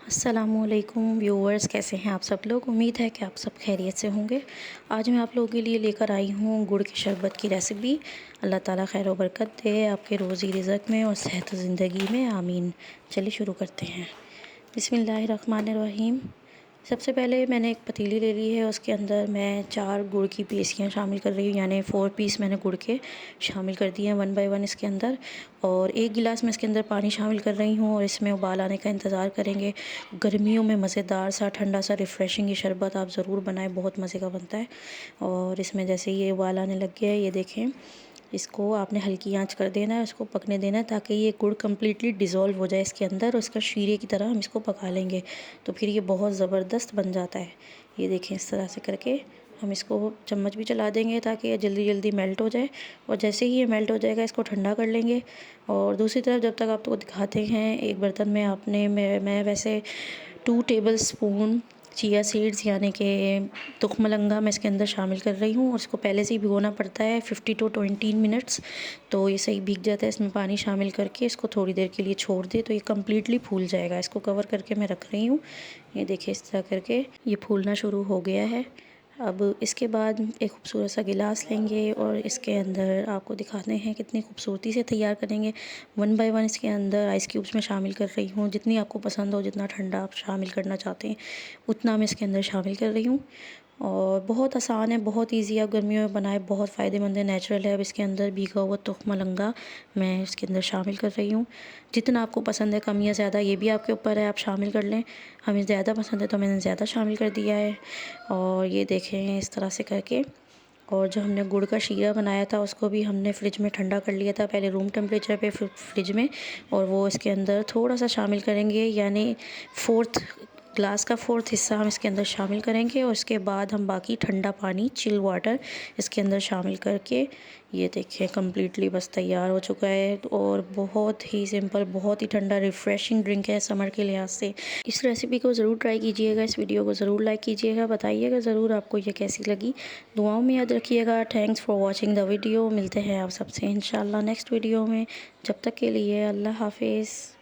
अस्सलामुअलैकुम व्यूअर्स, कैसे हैं आप सब लोग। उम्मीद है कि आप सब खैरियत से होंगे। आज मैं आप लोगों के लिए लेकर आई हूँ गुड़ के शरबत की रेसिपी। अल्लाह ताला खैर व बरकत दे आपके रोज़ी रिज़्क़ में और सेहत ज़िंदगी में, आमीन। चलिए शुरू करते हैं। बिस्मिल्लाहिर्रहमानिर्रहीम। सबसे पहले मैंने एक पतीली ले ली है, उसके अंदर मैं 4 गुड़ की पीसियाँ शामिल कर रही हूँ, यानी 4 पीस मैंने गुड़ के शामिल कर दिए हैं 1 बाय 1 इसके अंदर। और 1 गिलास मैं इसके अंदर पानी शामिल कर रही हूँ और इसमें उबाल आने का इंतज़ार करेंगे। गर्मियों में मज़ेदार सा ठंडा सा रिफ़्रेशिंग ये शरबत आप ज़रूर बनाएं, बहुत मज़े का बनता है। और इसमें जैसे ये उबाल आने लग गया है, ये देखें, इसको आपने हल्की आंच कर देना है, उसको पकने देना है ताकि ये गुड़ कम्प्लीटली डिज़ोल्व हो जाए इसके अंदर और इसका शीरे की तरह हम इसको पका लेंगे, तो फिर ये बहुत ज़बरदस्त बन जाता है। ये देखें, इस तरह से करके हम इसको चम्मच भी चला देंगे ताकि ये जल्दी जल्दी मेल्ट हो जाए। और जैसे ही ये मेल्ट हो जाएगा इसको ठंडा कर लेंगे। और दूसरी तरफ जब तक आपको दिखाते हैं, एक बर्तन में आपने मैं वैसे 2 टेबल स्पून चिया सीड्स यानी कि तुखमलंगा मैं इसके अंदर शामिल कर रही हूँ और इसको पहले से ही भिगोना पड़ता है 50 to 20 मिनट्स, तो ये सही भीग जाता है। इसमें पानी शामिल करके इसको थोड़ी देर के लिए छोड़ दे तो ये कम्प्लीटली फूल जाएगा। इसको कवर करके मैं रख रही हूँ। ये देखिए, इस तरह करके ये फूलना शुरू हो गया है। अब इसके बाद एक खूबसूरत सा गिलास लेंगे और इसके अंदर आपको दिखाते हैं कितनी खूबसूरती से तैयार करेंगे। 1 बाय 1 इसके अंदर आइस क्यूब्स में शामिल कर रही हूँ, जितनी आपको पसंद हो, जितना ठंडा आप शामिल करना चाहते हैं उतना मैं इसके अंदर शामिल कर रही हूँ। और बहुत आसान है, बहुत इजी, आप गर्मियों में बनाए, बहुत फ़ायदेमंद है, नेचुरल है। अब इसके अंदर भीगा हुआ तुखमलंगा मैं इसके अंदर शामिल कर रही हूँ। जितना आपको पसंद है, कम या ज़्यादा, ये भी आपके ऊपर है, आप शामिल कर लें। हमें ज़्यादा पसंद है तो मैंने ज़्यादा शामिल कर दिया है। और ये देखें, इस तरह से करके। और जो हमने गुड़ का शीरा बनाया था उसको भी हमने फ्रिज में ठंडा कर लिया था, पहले रूम टेम्परेचर पे फिर फ्रिज में। और वो इसके अंदर थोड़ा सा शामिल करेंगे, यानी 4th ग्लास का 4th हिस्सा हम इसके अंदर शामिल करेंगे। और उसके बाद हम बाकी ठंडा पानी, चिल वाटर इसके अंदर शामिल करके, ये देखिए, कम्प्लीटली बस तैयार हो चुका है। और बहुत ही सिंपल, बहुत ही ठंडा रिफ़्रेशिंग ड्रिंक है समर के लिहाज से। इस रेसिपी को ज़रूर ट्राई कीजिएगा, इस वीडियो को ज़रूर लाइक कीजिएगा, बताइएगा ज़रूर आपको ये कैसी लगी। दुआओं में याद रखिएगा। Thanks for watching the video. मिलते हैं आप सबसे इंशाल्लाह नेक्स्ट वीडियो में। जब तक के लिए अल्लाह हाफिज़।